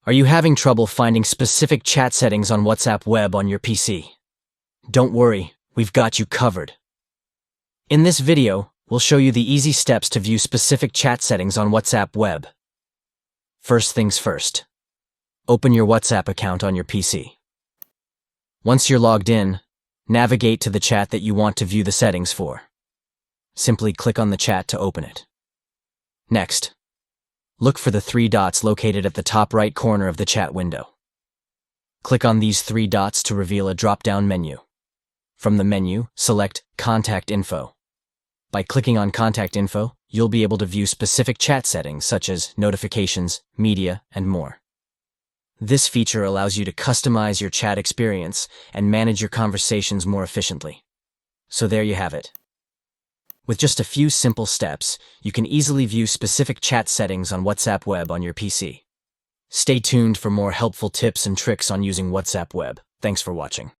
Are you having trouble finding specific chat settings on WhatsApp Web on your PC? Don't worry, we've got you covered. In this video, we'll show you the easy steps to view specific chat settings on WhatsApp Web. First things first. Open your WhatsApp account on your PC. Once you're logged in, navigate to the chat that you want to view the settings for. Simply click on the chat to open it. Next, look for the three dots located at the top right corner of the chat window. Click on these three dots to reveal a drop-down menu. From the menu, select Contact Info. By clicking on Contact Info, you'll be able to view specific chat settings such as notifications, media, and more. This feature allows you to customize your chat experience and manage your conversations more efficiently. So there you have it. With just a few simple steps, you can easily view specific chat settings on WhatsApp Web on your PC. Stay tuned for more helpful tips and tricks on using WhatsApp Web. Thanks for watching.